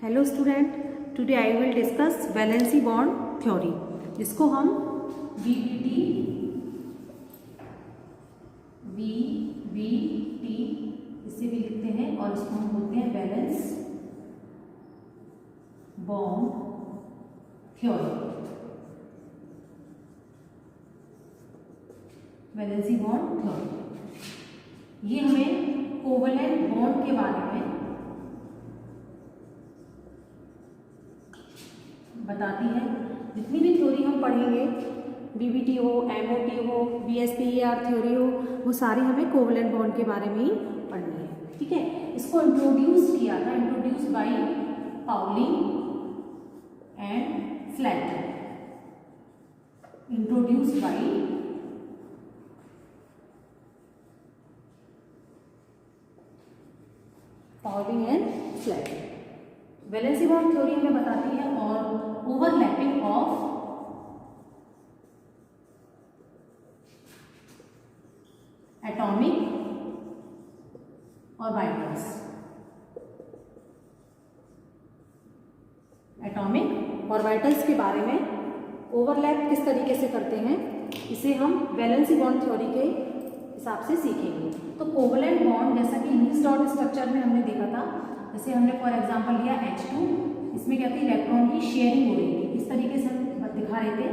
Hello student, today I will discuss valency bond theory, जिसको हम VBT इससे भी लिखते हैं और इसको हम बोलते हैं valence bond theory. Valency bond theory ये हमें कोवलेंट बॉन्ड के बारे में बताती है। जितनी भी थ्योरी हम पढ़ेंगे, बीबीटी हो, एमओटी हो, बीएसपीआर थ्योरी हो, वो सारी हमें कोवलेंट बॉन्ड के बारे में ही पढ़नी है। ठीक है, इसको इंट्रोड्यूस किया था, introduce by Pauli and Slater, introduce by Pauli and Slater. Valency bond theory हमें बताती है और overlapping of atomic orbitals, atomic orbitals के बारे में ओवरलैप किस तरीके से करते हैं, इसे हम वैलेंसी बॉन्ड थ्योरी के हिसाब से सीखेंगे। तो कोवलेंट बॉन्ड, जैसा कि लुईस डॉट स्ट्रक्चर में हमने देखा था, जैसे हमने फॉर एग्जांपल लिया H2, इसमें क्या थी, इलेक्ट्रॉन की शेयरिंग हो रही थी। इस तरीके से हम दिखा रहे थे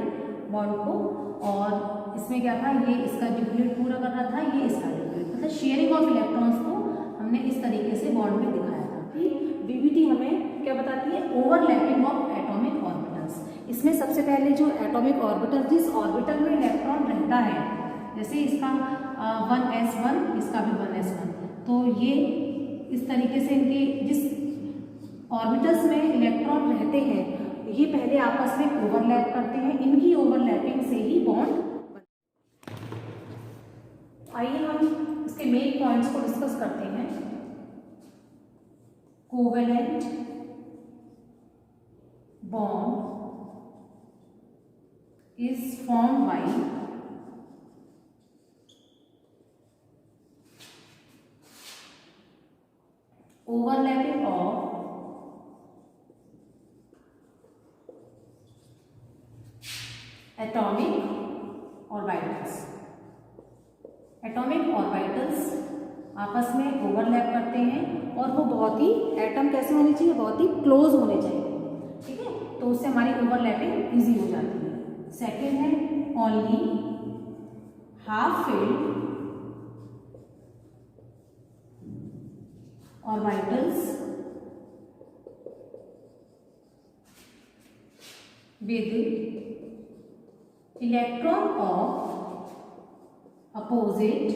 बॉन्ड को, और इसमें क्या था, ये इसका ड्यूप्लीकेट पूरा कर रहा था, ये इसका ड्यूप्लीकेट, मतलब शेयरिंग ऑफ इलेक्ट्रॉन्स को हमने इस तरीके से बॉन्ड में दिखाया था। कि बीबीटी हमें क्या बताती है, ओवरलैपिंग ऑफ एटॉमिक ऑर्बिटल्स। इसमें सबसे पहले जो एटॉमिक ऑर्बिटल, जिस ऑर्बिटल में इलेक्ट्रॉन रहता है, जैसे इसका 1s1, इसका भी 1s1, तो ये इस तरीके से इनके जिस ऑर्बिटल्स में इलेक्ट्रॉन रहते हैं, ये पहले आपस में ओवरलैप करते हैं। इनकी ओवरलैपिंग से ही बॉन्ड। आइए हम इसके मेन पॉइंट्स को डिस्कस करते हैं। Covalent bond is formed by overlapping of atomic orbitals। Atomic orbitals आपस में ओवरलैप करते हैं और वो बहुत ही, एटम कैसे होने चाहिए, बहुत ही क्लोज होने चाहिए। ठीक है, तो उससे हमारी ओवरलैपिंग इजी हो जाती है। सेकेंड है only half filled orbitals with electron of opposite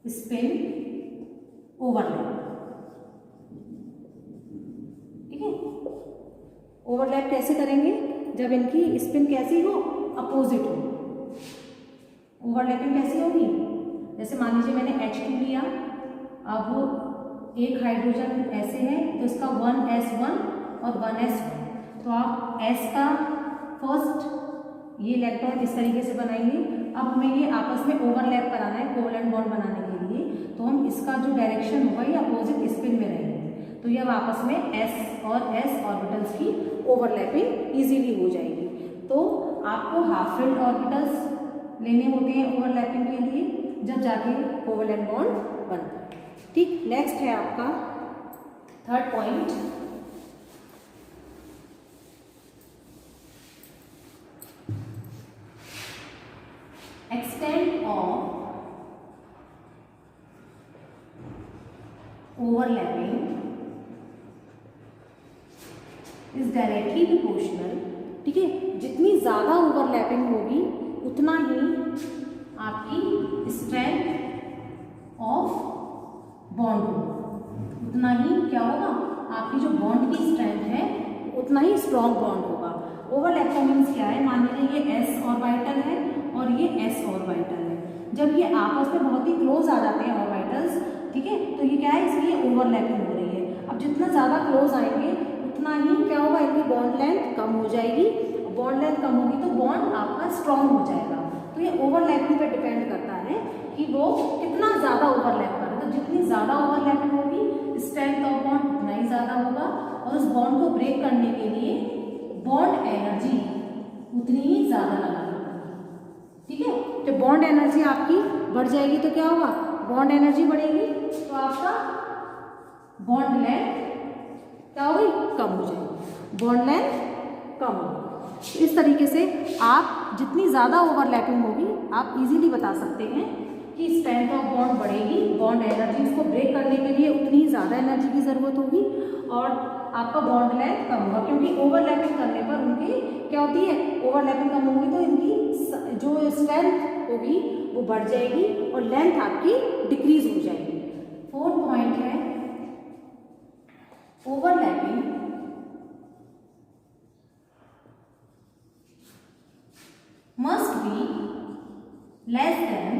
spin overlap। ठीक है, ओवरलैप कैसे करेंगे, जब इनकी स्पिन कैसी हो, अपोजिट हो। ओवरलैपिंग कैसी होगी, जैसे मान लीजिए मैंने H2 लिया, अब एक हाइड्रोजन ऐसे है, तो इसका 1s1 और 1s1, तो आप S का फर्स्ट ये इलेक्ट्रॉन इस तरीके से बनाएंगे। अब हमें ये आपस में ओवरलैप कराना है कोवलेंट बॉन्ड बनाने के लिए, तो हम इसका जो डायरेक्शन होगा ये अपोजिट स्पिन में रहेंगे, तो ये अब आपस में S और S ऑर्बिटल्स की ओवरलैपिंग इजीली हो जाएगी। तो आपको हाफ फिल्ड ऑर्बिटल्स लेने होते हैं ओवरलैपिंग के लिए, जब जाके कोवलेंट बॉन्ड बनता है। ठीक, नेक्स्ट है आपका third point, extent of overlapping is directly proportional. ठीक है, जितनी ज्यादा ओवरलैपिंग होगी उतना ही आपकी स्ट्रेंथ ऑफ बॉन्ड होगा, उतना ही क्या होगा, आपकी जो बॉन्ड की स्ट्रेंथ है उतना ही स्ट्रॉन्ग बॉन्ड होगा। ओवरलैपिंग मीन्स क्या है, मान लीजिए ये S ऑर्बिटल है और ये S ऑर्बिटल है, जब ये आपस में बहुत ही क्लोज आ जाते हैं ऑर्बिटल्स, ठीक है, तो ये क्या है, इसलिए ओवरलैपिंग हो रही है। अब जितना ज़्यादा क्लोज आएंगे उतना ही क्या होगा, इनकी बॉन्ड लेंथ कम हो जाएगी। बॉन्ड लेंथ कम होगी तो बॉन्ड आपका स्ट्रॉन्ग हो जाएगा। तो ये ओवरलैपिंग पे डिपेंड करता है कि वो कितना ज़्यादा ओवरलैप कर रहे हैं। तो जितनी ज़्यादा ओवरलैपिंग होगी स्ट्रेंथ ऑफ बॉन्ड उतना ही ज़्यादा होगा, और उस बॉन्ड को ब्रेक करने के लिए बॉन्ड एनर्जी उतनी ही ज़्यादा लगानी होगी। ठीक है, तो बॉन्ड एनर्जी आपकी बढ़ जाएगी तो क्या होगा, बॉन्ड एनर्जी बढ़ेगी तो आपका बॉन्ड लेंथ क्या होगी, कम हो जाएगी, बॉन्ड लेंथ कम होगी। इस तरीके से आप जितनी ज़्यादा ओवरलैपिंग होगी आप इजीली बता सकते हैं कि स्ट्रेंथ ऑफ बॉन्ड बढ़ेगी, बॉन्ड एनर्जी इसको ब्रेक करने के लिए उतनी ज़्यादा एनर्जी की ज़रूरत होगी और आपका बॉन्ड लेंथ कम होगा, क्योंकि ओवरलैपिंग करने पर उनकी क्या होती है, ओवरलैपिंग कम होगी तो इनकी जो स्ट्रेंथ होगी वो बढ़ जाएगी और लेंथ आपकी डिक्रीज हो जाएगी। 4th पॉइंट है overlapping must be less than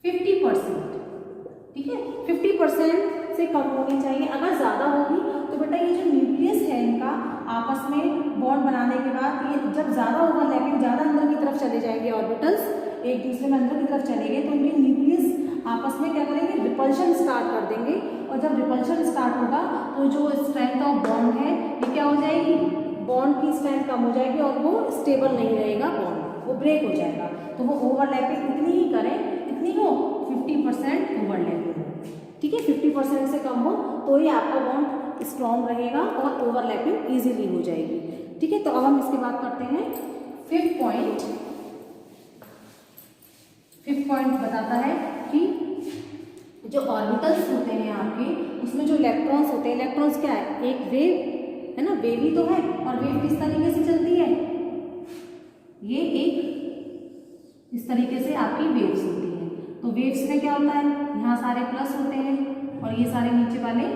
50%। ठीक है, 50% से कम होनी चाहिए। अगर ज़्यादा होगी तो बेटा ये जो न्यूक्लियस है इनका आपस में बॉन्ड बनाने के बाद ये जब ज़्यादा ओवरलैपिंग, ज़्यादा अंदर की तरफ चले जाएंगे ऑर्बिटल्स, एक दूसरे में अंदर की तरफ चलेंगे तो इनके न्यूक्लियस आपस में क्या करेंगे, रिपल्शन स्टार्ट कर देंगे, और जब रिपल्शन स्टार्ट होगा तो जो स्ट्रेंथ ऑफ बॉन्ड है ये क्या हो जाएगी, बॉन्ड की स्ट्रेंथ कम हो जाएगी और वो स्टेबल नहीं रहेगा, बॉन्ड वो ब्रेक हो जाएगा। तो वो ओवरलैपिंग इतनी ही करें, इतनी हो 50% ओवरलैपिंग हो। ठीक है, 50% से कम हो तो ही आपका बॉन्ड स्ट्रॉन्ग रहेगा और ओवरलैपिंग इजीली हो जाएगी। ठीक है, तो अब हम इसके बाद करते हैं 5th पॉइंट। 5th पॉइंट बताता है कि जो ऑर्बिटल्स होते हैं आपके उसमें जो इलेक्ट्रॉन्स होते हैं, इलेक्ट्रॉन्स क्या है, एक वेव है ना, वेव ही तो है, और वेव किस तरीके से चलती है, ये एक इस तरीके से आपकी वेव्स होती है। तो वेव्स में क्या होता है, यहाँ सारे प्लस होते हैं और ये सारे नीचे वाले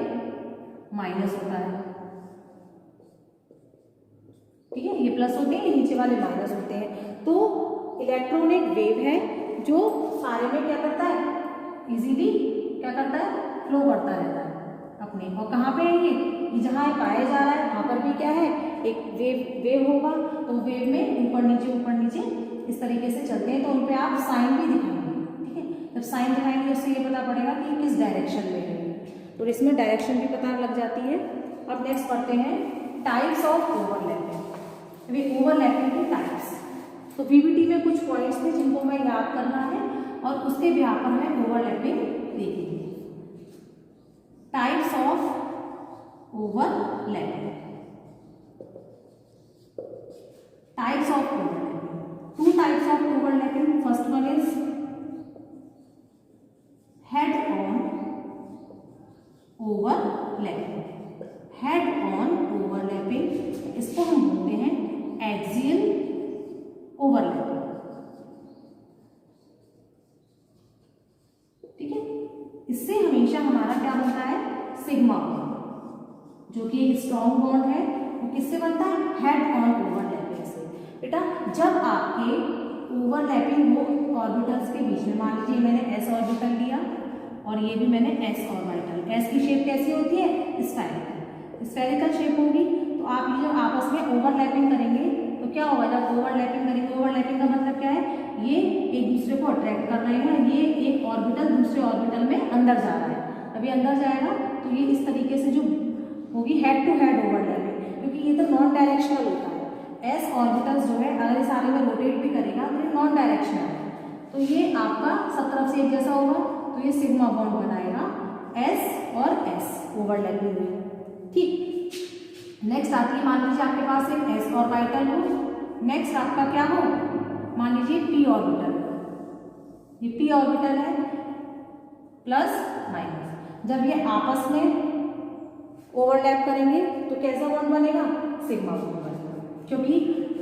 माइनस होता है। ठीक है, ये प्लस होते हैं, ये नीचे वाले माइनस होते हैं। तो इलेक्ट्रॉन एक वेव है जो सारे में क्या करता है, इजीली क्या करता है, फ्लो करता रहता है अपने, और कहाँ पे है ये जहाँ पाया जा रहा है वहाँ पर भी क्या है, एक वेव होगा, तो वेव में ऊपर नीचे इस तरीके से चलते हैं, तो उन पे आप साइन भी दिखाएंगे। ठीक है, जब साइन दिखाएंगे उससे ये पता पड़ेगा कि किस डायरेक्शन में है, तो इसमें डायरेक्शन भी पता लग जाती है। अब नेक्स्ट पढ़ते हैं टाइप्स ऑफ ओवरलैपिंग। अभी ओवरलैपिंग की टाइप्स, तो पीपीटी में कुछ पॉइंट्स थे जिनको मैं याद करना है और उसके बिहार पर हमें ओवरलैपिंग देखेंगे। Types of overlapping, types of overlapping, 2 types of overlapping. First one is head on overlapping. Head on overlapping इसको हम बोलते हैं एक्सियल ओवरलैपिंग। ठीक है, इससे हमेशा हमारा क्या बनता है, सिग्मा, जो कि एक स्ट्रॉन्ग बॉन्ड है, वो किससे बनता है, हेड ऑन ओवरलैपिंग से। बेटा जब आपके ओवरलैपिंग हो ऑर्बिटल्स के बीच में, मान लीजिए मैंने एस ऑर्बिटल लिया और ये भी मैंने एस ऑर्बिटल, एस की शेप कैसी होती है, स्फेरिकल शेप होगी। तो आप ये जब आपस में ओवरलैपिंग करेंगे तो क्या होगा, जब ओवरलैपिंग करेंगे, ओवरलैपिंग का मतलब क्या है, ये एक दूसरे को अट्रैक्ट कर रहे हैं, ये एक ऑर्बिटल दूसरे ऑर्बिटल में अंदर जा रहा है, अभी अंदर जाएगा तो ये इस तरीके से जो होगी हेड टू हेड ओवरलैपिंग, क्योंकि ये तो नॉन डायरेक्शनल होता है। एस ऑर्बिटल्स जो है अगर इस सारे में रोटेट भी करेगा तो ये नॉन डायरेक्शनल है, तो ये आपका सब तरफ से एक जैसा होगा, तो ये सिग्मा बॉन्ड बनाएगा एस और एस ओवरलैपिंग में। ठीक, नेक्स्ट आती है, मान लीजिए आपके पास एक एस ऑर्बिटल हो, नेक्स्ट आपका क्या हो, मान लीजिए पी ऑर्बिटल, ये पी ऑर्बिटल है प्लस माइनस, जब ये आपस में ओवरलैप करेंगे तो कैसा बॉन्ड बनेगा, सिग्मा बॉन्ड बनेगा, क्योंकि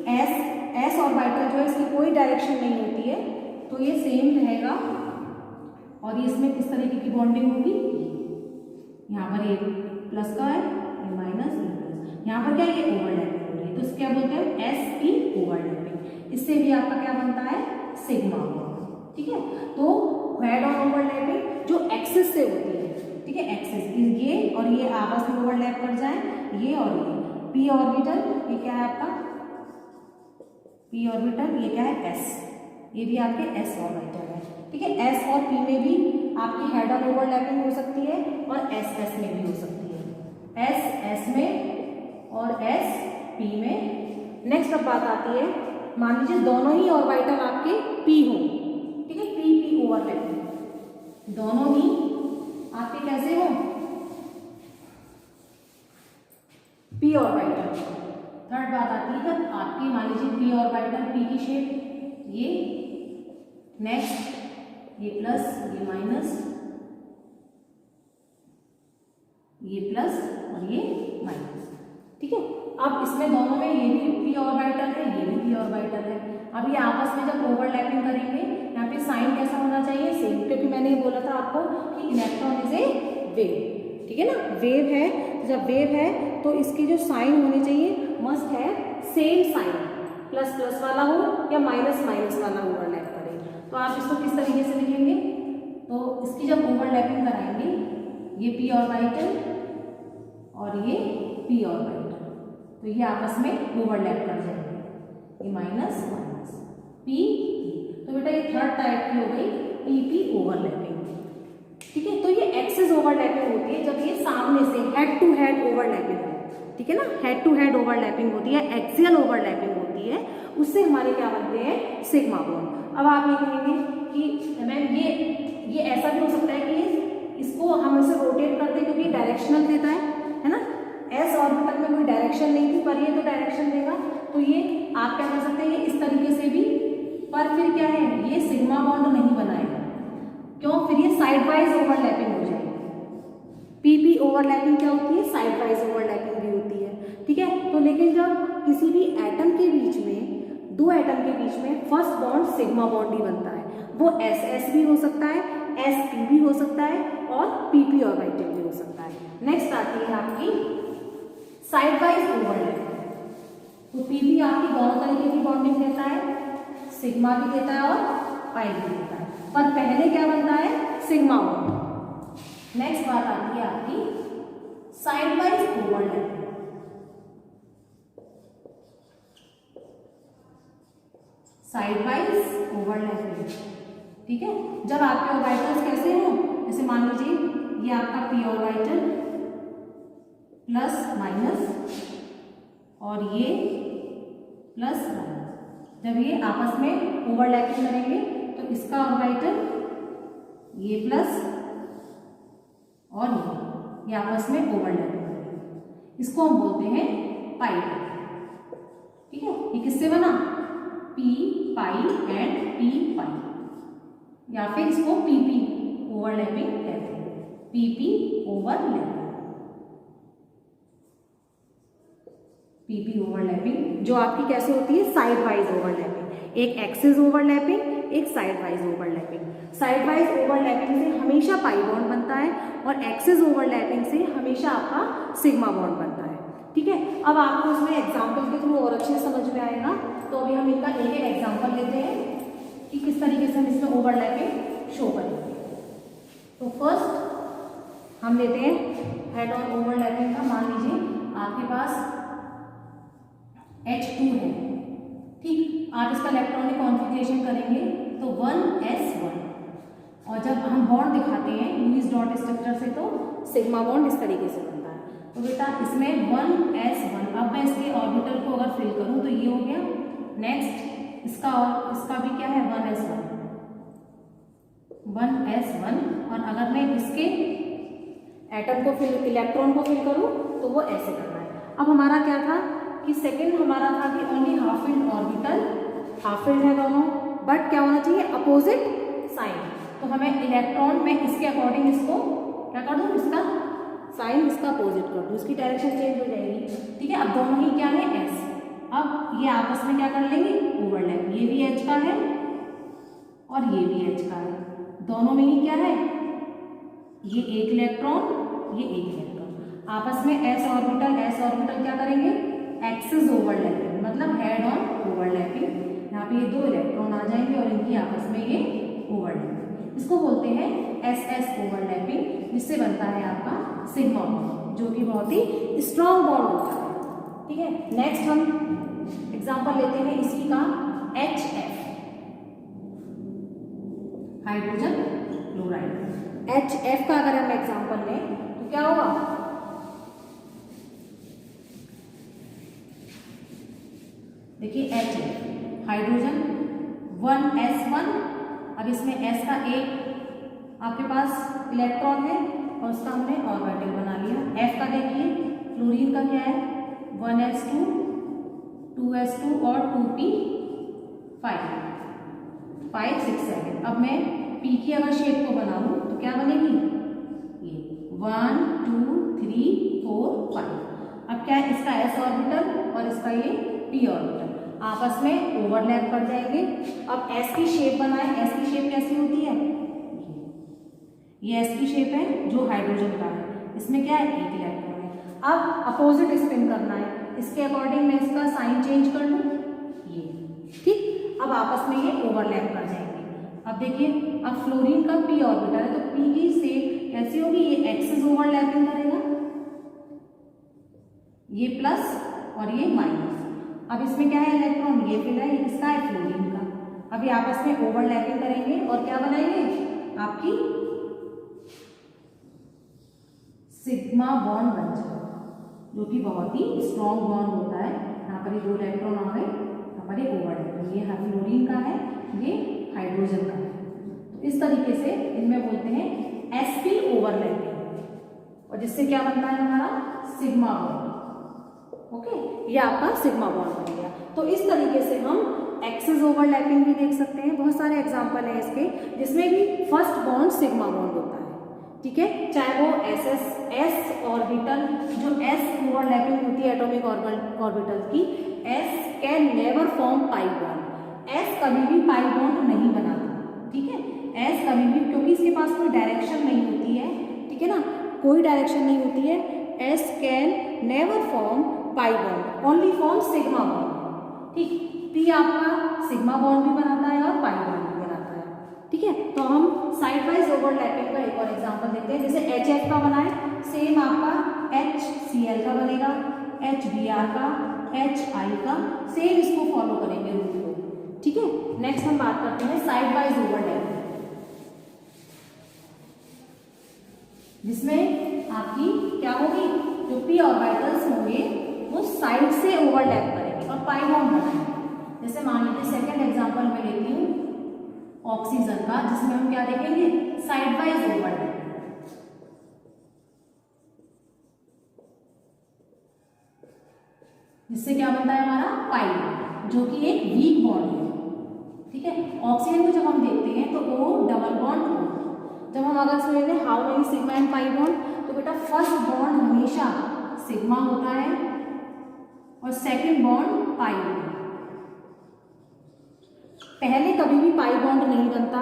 एस ऑर्बिटल जो है इसकी कोई डायरेक्शन नहीं होती है, तो ये सेम रहेगा और ये इसमें किस तरीके की बॉन्डिंग होगी, यहाँ पर ये प्लस का है, ये माइनस, ये प्लस, यहाँ पर क्या ये ओवरलैपिंग हो रही है, तो इसको क्या बोलते हैं, एस पी ओवरलैपिंग। इससे भी आपका क्या बनता है, सिग्मा बॉन्ड। ठीक है, तो हेड ऑन ओवरलैपिंग जो एक्सिस से होती है, ठीक है, एक्सिस ये और ये आपस में ओवरलैप कर जाए, ये और ये पी ऑर्बिटल, ये क्या है आपका पी ऑर्बिटल, ये क्या है एस, ये भी आपके एस ऑर्बिटल है। ठीक है, एस और पी में भी आपकी हेड ऑन ओवरलैपिंग हो सकती है और एस एस में भी हो सकती है, एस एस में और एस पी में। नेक्स्ट अब बात आती है, मान लीजिए दोनों ही ऑर्बिटल आपके पी हो, ठीक है, पी पी ओवरलैपिंग, दोनों ही आपके कैसे हो, पी ऑर्बिटल। थर्ड बात आती है जब आपकी मान लीजिए पी ऑर्बिटल, पी की शेप ये, नेक्स्ट ये प्लस ये माइनस, ये प्लस और ये माइनस, ठीक है। अब इसमें दोनों में ये भी पी ऑर्बिटल है, ये भी पी ऑर्बिटल है। अब ये आपस में जब ओवरलैपिंग करेंगे, यहाँ पे साइन कैसा होना चाहिए, सेम, क्योंकि मैंने ये बोला था आपको कि इलेक्ट्रॉन इज ए वेव, ठीक है ना, वेव है। जब वेव है तो इसकी जो साइन होनी चाहिए मस्ट है सेम साइन, प्लस प्लस वाला हो या माइनस माइनस वाला ओवरलैप करे। तो आप इसको किस तरीके से लिखेंगे, तो इसकी जब ओवरलैपिंग कराएंगे, ये पी ऑर्बिटल और ये पी ऑर्बिटल, तो ये आपस में ओवरलैप कर जाएंगे, ये माइनस माइनस पी। तो बेटा ये थर्ड टाइप की हो गई पी पी ओवरलैपिंग, ठीक है। तो ये एक्सिस ओवरलैपिंग होती है जब ये सामने से हेड टू हेड ओवरलैपिंग हो, ठीक है ना, हेड टू हेड ओवरलैपिंग होती है, एक्सियल ओवरलैपिंग होती है, उससे हमारे क्या बनते हैं, सिग्मा बॉन्ड। अब आप ये कहेंगे कि मैम ये ऐसा भी हो सकता है कि इसको हम इसे रोटेट कर दें क्योंकि डायरेक्शनल देता है ना, एस ऑर्बिटल में कोई डायरेक्शन नहीं थी पर ये तो डायरेक्शन देगा, तो ये आप क्या कर सकते हैं इस तरीके से भी, पर फिर क्या है ये सिग्मा बॉन्ड नहीं बनाएगा, क्यों, फिर ये साइड वाइज ओवरलैपिंग हो जाएगी। पीपी ओवरलैपिंग क्या होती है, साइड वाइज ओवरलैपिंग भी होती है, ठीक है। तो लेकिन जब किसी भी एटम के बीच में, दो एटम के बीच में फर्स्ट बॉन्ड सिग्मा बॉन्ड ही बनता है, वो एस एस भी हो सकता है, एस पी भी हो सकता है और पीपी ऑर्बिटल भी हो सकता है। नेक्स्ट आती है आपकी साइड वाइज ओवरलैपिंग। तो पीपी आपकी दोनों तरीके की बॉन्डिंग देता है, सिग्मा भी देता है और पाई भी देता है, पर पहले क्या बनता है, सिग्मा बॉन्ड। नेक्स्ट बात आती है आपकी side wise overlapping. Side wise overlapping, ठीक है। जब आपके ऑर्बिटल्स कैसे हो, जैसे मान लीजिए ये आपका पी ऑर्बिटल प्लस माइनस और ये प्लस माइनस, जब ये आपस में ओवरलैपिंग करेंगे तो इसका ऑर्बिटल ये प्लस और ये आपस में ओवरलैपिंग करेंगे, इसको हम बोलते हैं पाई, ठीक है। ये किससे बना, पी पाई एंड पी पाई, या फिर इसको पीपी ओवरलैपिंग कहते हैं, पीपी ओवरलैपिंग, पीपी ओवरलैपिंग जो आपकी कैसे होती है, साइड वाइज ओवरलैपिंग, एक एक्सिस ओवरलैपिंग, एक side wise overlapping. Side wise overlapping से हमेशा पाई बॉन्ड बनता है और एक्सिस ओवरलैपिंग से हमेशा आपका सिग्मा बॉन्ड बनता है, ठीक है। अब आपको उसमें एग्जाम्पल के थ्रू और अच्छे से समझ में आएगा, तो अभी हम इनका एक एक एग्जाम्पल लेते हैं कि किस तरीके से हम इसमें ओवरलैपिंग शो करेंगे। तो फर्स्ट हम लेते हैं हेड ऑन ओवरलैपिंग का। मान लीजिए आपके पास H2 है, ठीक, आप इसका इलेक्ट्रॉनिक कॉन्फ़िगरेशन करेंगे तो 1s1, और जब हम बॉन्ड दिखाते हैं लुईस डॉट स्ट्रक्चर से तो सिग्मा बॉन्ड इस तरीके से बनता है। तो बेटा इसमें 1s1, अब मैं इसके ऑर्बिटल को अगर फिल करूं तो ये हो गया, नेक्स्ट इसका भी क्या है 1s1, और अगर मैं इसके एटम को फिल, इलेक्ट्रॉन को फिल करूं तो वो ऐसे करना है। अब हमारा क्या था कि सेकंड हमारा था कि only half filled orbital, half filled है दोनों, बट क्या होना चाहिए, अपोजिट साइन। तो हमें इलेक्ट्रॉन में इसके अकॉर्डिंग इसको क्या कर दूं, इसका साइन इसका अपोजिट कर दूं, इसकी डायरेक्शन चेंज हो जाएगी, ठीक है। अब दोनों ही क्या है, एस, अब ये आपस में क्या कर लेंगे, ओवरलैप, ये भी एच का है और ये भी एच का है, दोनों में ही क्या है, ये एक इलेक्ट्रॉन ये एक इलेक्ट्रॉन, आपस में एस ऑर्बिटल क्या करेंगे, एक्सिस ओवरलैपिंग, मतलब हेड ऑन ओवरलैपिंग। यहाँ पे ये दो इलेक्ट्रॉन आ जाएंगे और इनकी आपस में ये ओवरलैपिंग, इसको बोलते हैं एस एस ओवरलैपिंग, जिससे बनता है Sigma बॉन्ड, जो कि बहुत ही स्ट्रॉन्ग बॉन्ड होता है। ठीक है, नेक्स्ट हम एग्जांपल लेते हैं इसी का HF, हाइड्रोजन क्लोराइड। HF का अगर हम एग्जांपल लें तो क्या होगा, देखिए HF हाइड्रोजन 1s1, अब इसमें S का एक आपके पास इलेक्ट्रॉन है और उसका हमने ऑर्बिटल बना लिया। F का देखिए फ्लोरीन का क्या है 1s2 2s2 और 2p5 5 6 7। अब मैं P की अगर शेप को बना लूं तो क्या बनेगी, ये 1 2 3 4 5। अब क्या है, इसका s ऑर्बिटल और इसका ये p ऑर्बिटल आपस में ओवरलैप कर जाएंगे। अब s की शेप बनाएं, s की शेप कैसी होती है, ये s की शेप है जो हाइड्रोजन का है, इसमें क्या है एक इलेक्ट्रॉन है। अब अपोजिट स्पिन करना है, इसके अकॉर्डिंग मैं इसका साइन चेंज कर लूं, ये ठीक। अब आपस में ये ओवरलैप कर जाएंगे। अब देखिए अब फ्लोरीन का p ऑर्बिटल है तो p की शेप कैसी होगी, ये एक्सिस ओवरलैपिंग करेगा, ये प्लस और ये माइनस। अब इसमें क्या है इलेक्ट्रॉन, ये फिर है, ये किसका है फ्लोरीन का। अब ये आपस में ओवरलैपिंग करेंगे और क्या बनाएंगे, आपकी सिग्मा बॉन्ड बन जाएगा, जो कि बहुत ही स्ट्रॉन्ग बॉन्ड होता है। यहाँ पर ये दो इलेक्ट्रॉन आ गए, यहाँ पर ये ओवरलैपिंग, ये फ्लोरीन का है, ये हाइड्रोजन का है। तो इस तरीके से इनमें बोलते हैं sp ओवरलैपिंग, और जिससे क्या बनता है हमारा सिग्मा बॉन्ड। ओके, ये आपका सिग्मा बॉन्ड बन गया। तो इस तरीके से हम एक्सिस ओवरलैपिंग भी देख सकते हैं। बहुत सारे एग्जांपल हैं इसके जिसमें भी फर्स्ट बॉन्ड सिग्मा बॉन्ड होता है, ठीक है, चाहे वो s ऑर्बिटल जो s ओवरलैपिंग होती है एटॉमिक ऑर्बिटल की, s can never form pi bond, s कभी भी पाई बॉन्ड नहीं बनाता, ठीक है, s कभी भी, क्योंकि इसके पास कोई डायरेक्शन नहीं होती है, ठीक है ना, कोई डायरेक्शन नहीं होती है। s can never form pi bond, only form sigma bond, ठीक। p आपका सिग्मा बॉन्ड भी बनाता है और पाई बॉन्ड भी बनाता है, ठीक है। तो हम साइड वाइज ओवरलैपिंग का एक और एग्जांपल देखते हैं। जैसे HF का बनाए, सेम आपका HCl का बनेगा, HBr का, HI का, सेम इसको फॉलो करेंगे रूल को, ठीक है। नेक्स्ट हम बात करते हैं साइड वाइज ओवरलैपिंग, जिसमें आपकी क्या होगी, जो p ऑर्बिटल्स होंगे वो साइड से ओवरलैप करेंगे और पाई बॉन्ड बनाएंगे। जैसे मान लीजिए सेकंड एग्जांपल मैं लेती हूँ ऑक्सीजन का, जिसमें हम क्या देखेंगे साइड वाइज ओवरलैप, जिससे क्या बनता है हमारा पाई, जो कि एक वीक बॉन्ड है, ठीक है। ऑक्सीजन को जब हम देखते हैं तो वो डबल बॉन्ड, जब हम अगर समझते हैं how many sigma and pi bond, तो बेटा फर्स्ट बॉन्ड हमेशा सिग्मा होता है और सेकंड बॉन्ड पाई होता है। पहले कभी भी पाई बॉन्ड नहीं बनता।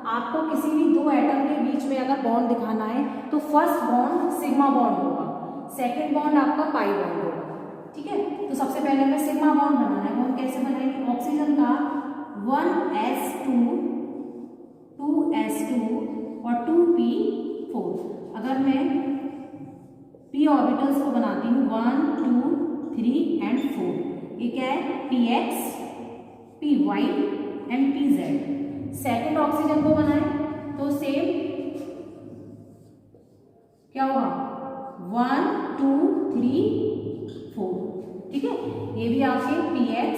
आपको किसी भी दो एटम के बीच में अगर बॉन्ड दिखाना है तो फर्स्ट बॉन्ड सिग्मा बॉन्ड होगा, सेकंड बॉन्ड आपका पाई बॉन्ड होगा, ठीक है। तो सबसे पहले हमें सिग्मा बॉन्ड बनाना है, वो कैसे बनाएंगे, ऑक्सीजन का 1s2 2s2 और 2p4। अगर मैं p ऑर्बिटल्स को बनाती हूँ 1 2 3 एंड 4, ये क्या है px py and pz। Second oxygen को बनाएं तो सेम क्या होगा 1 2 3 4, ठीक है। ये भी आपके px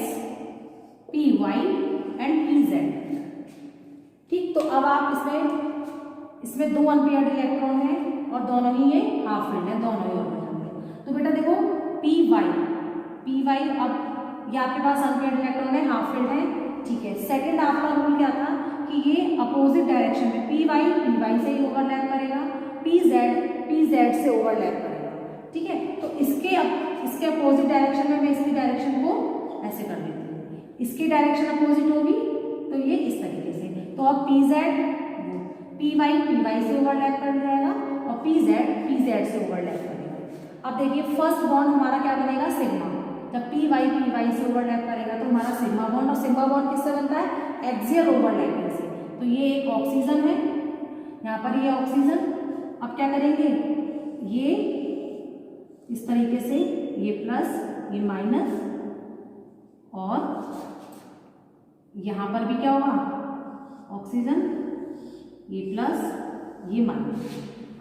py एंड pz, ठीक। तो अब आप इसमें दो अनपेयर्ड इलेक्ट्रॉन है और दोनों ही ये हाफ फिल्ड है, दोनों ही ऑर्बिटल में। तो बेटा देखो py अब ये आपके पास अनपेयर्ड इलेक्ट्रॉन है, हाफ फिल्ड है, ठीक है। सेकंड आपका रूल क्या था कि ये अपोजिट डायरेक्शन में py से ही ओवरलैप करेगा, pz से ओवरलैप करेगा, ठीक है। तो इसके अपोजिट डायरेक्शन में मैं इसकी डायरेक्शन को ऐसे कर देती हूँ, इसकी डायरेक्शन अपोजिट होगी तो ये इस तरीके से। तो अब pz py से ओवरलैप कर जाएगा और pz से ओवरलैप करेगा। अब देखिए फर्स्ट बॉन्ड हमारा क्या बनेगा सिग्मा, जब py से ओवरलैप करेगा तो हमारा सिग्मा बॉन्ड, और सिग्मा बॉन्ड किससे बनता है एक्सियल ओवरलैपिंग से। तो ये एक ऑक्सीजन है, यहाँ पर ये ऑक्सीजन। अब क्या करेंगे, ये इस तरीके से, ये प्लस ये माइनस, और यहाँ पर भी क्या होगा ऑक्सीजन, ये प्लस ये माइनस।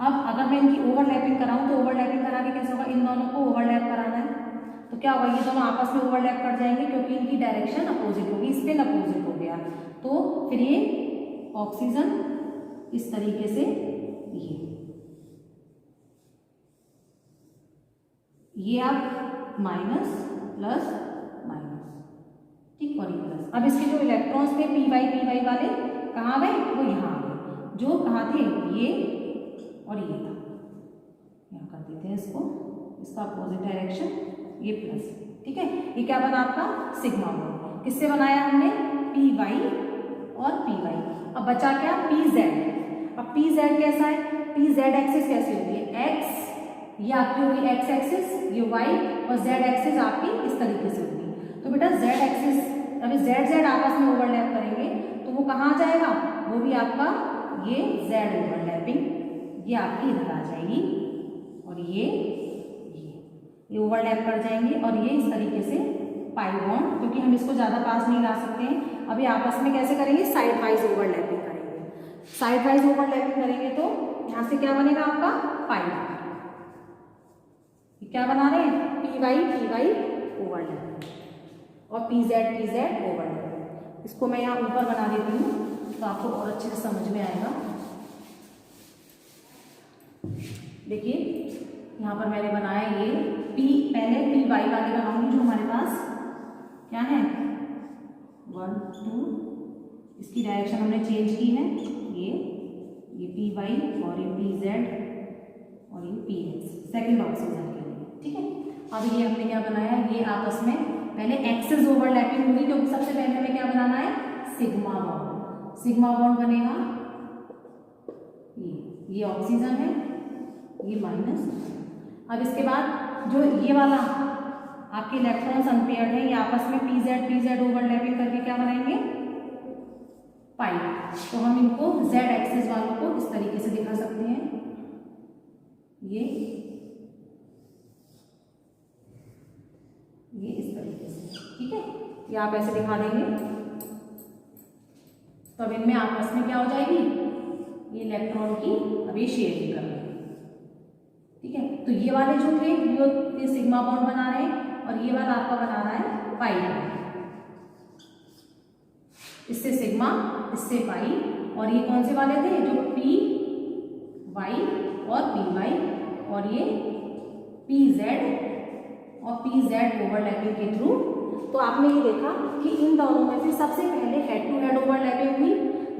अब अगर मैं इनकी ओवरलैपिंग कराऊं तो ओवरलैपिंग करा के कैसे होगा, इन दोनों को ओवरलैप कराना है तो क्या होगा, ये दोनों आपस में ओवरलैप कर जाएंगे क्योंकि इनकी डायरेक्शन अपोजिट होगी, स्पिन अपोजिट हो गया। तो फिर ये ऑक्सीजन इस तरीके से ये आप माइनस प्लस माइनस, ठीक, और ये प्लस। अब इसके जो इलेक्ट्रॉन्स थे पी वाई वाले कहाँ गए, वो यहाँ आ गए। जो कहाँ थे, ये और ये था, यहाँ कर देते हैं इसको, इसका अपोजिट डायरेक्शन, ये प्लस, ठीक है। ये क्या बना आपका सिग्मा बॉन्ड। किससे बनाया हमने, पी वाई और पी वाई। अब बचा क्या, पी जेड। अब पी जेड कैसा है, पी जेड एक्सिस कैसी होती है, एक्स ये आपकी होगी एक्स एक्सिस, ये वाई, और जेड एक्सिस आपकी इस तरीके से होगी। तो बेटा जेड एक्सिस, अभी जेड जेड आपस में ओवरलैप करेंगे तो वो कहाँ आ जाएगा, वो भी आपका ये जेड ओवरलैपिंग, ये आपकी इधर आ जाएगी, और ये ओवरलैप कर जाएंगे, और ये इस तरीके से पाई बॉन्ड, क्योंकि हम इसको ज़्यादा पास नहीं ला सकते हैं। अभी आपस में कैसे करेंगे, साइड वाइज ओवरलैपिंग करेंगे। साइड वाइज ओवरलैपिंग करेंगे तो यहाँ से क्या बनेगा आपका पाई, क्या बना रहे हैं, पी वाई ओवरलैप और पी जेड ओवरलैप। इसको मैं यहाँ ऊपर बना देती हूँ तो आपको और अच्छे से समझ में आएगा। देखिए यहाँ पर मैंने बनाया ये पी, पहले पी वाई वाले बनाऊंगी जो हमारे पास क्या है 1 2, इसकी डायरेक्शन हमने चेंज की है, ये पी वाई और ये पी जेड और ये पी एक्स, सेकेंड ऑक्सीजन के लिए, ठीक है। अब ये हमने क्या बनाया, ये आपस में पहले एक्सेस ओवरलैपिंग होगी क्योंकि सबसे पहले हमें क्या बनाना है, सिग्मा बॉन्ड। सिग्मा बॉन्ड बनेगा, ये ऑक्सीजन है, ये माइनस। अब इसके बाद जो ये वाला आपके इलेक्ट्रॉन्स अनपेयर्ड है, ये आपस में पी जेड ओवरलैपिंग करके क्या बनाएंगे, पाई। तो हम इनको जेड एक्सिस वालों को इस तरीके से दिखा सकते हैं, ये इस तरीके से, ठीक है। ये आप ऐसे दिखा देंगे तो अब इनमें आपस में क्या हो जाएगी, ये इलेक्ट्रॉन की अभी शेयरिंग कर रहे हैं, ठीक है। तो ये वाले जो थे ये सिग्मा बॉन्ड बना रहे हैं और ये वाला आपका बना रहा है पाई बॉन्ड, इससे सिग्मा इससे पाई। और ये कौन से वाले थे, जो पी वाई और पी वाई, और ये पी जेड और पी जेड ओवरलैपिंग के थ्रू। तो आपने ये देखा कि इन दोनों में से सबसे पहले हेड टू हेड ओवरलैपिंग हुई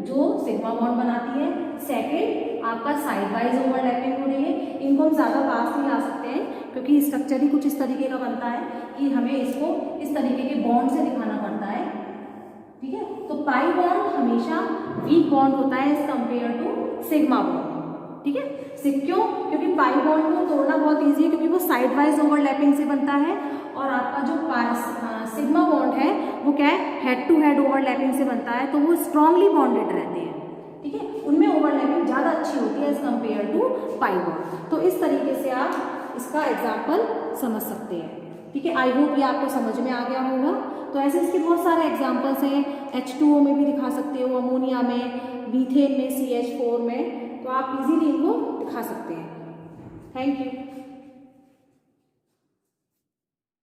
जो सिग्मा बॉन्ड बनाती है, सेकेंड आपका साइड वाइज ओवरलैपिंग हो रही है। इनको हम ज़्यादा पास नहीं ला सकते हैं क्योंकि स्ट्रक्चर ही कुछ इस तरीके का बनता है कि हमें इसको इस तरीके के बॉन्ड से दिखाना पड़ता है, ठीक है। तो पाई बॉन्ड हमेशा वीक बॉन्ड होता है as compare to sigma bond, ठीक है। क्यों, क्योंकि पाई बॉन्ड को तोड़ना बहुत ईजी है क्योंकि वो साइड वाइज ओवरलैपिंग से बनता है, और आपका जो सिग्मा बॉन्ड है वो क्या है, हेड टू हेड ओवरलैपिंग से बनता है, तो वो स्ट्रांगली बॉन्डेड रहते हैं, ठीक है। उनमें ओवरलैपिंग ज़्यादा अच्छी होती है as compare to pi bond. तो इस तरीके से आप इसका एग्जाम्पल समझ सकते हैं, ठीक है। आई होप ये आपको समझ में आ गया होगा। तो ऐसे इसके बहुत सारे एग्जाम्पल्स हैं, H2O में भी दिखा सकते हो, अमोनिया में, मीथेन में, CH4 में, तो आप इजीली इनको दिखा सकते हैं। Thank you.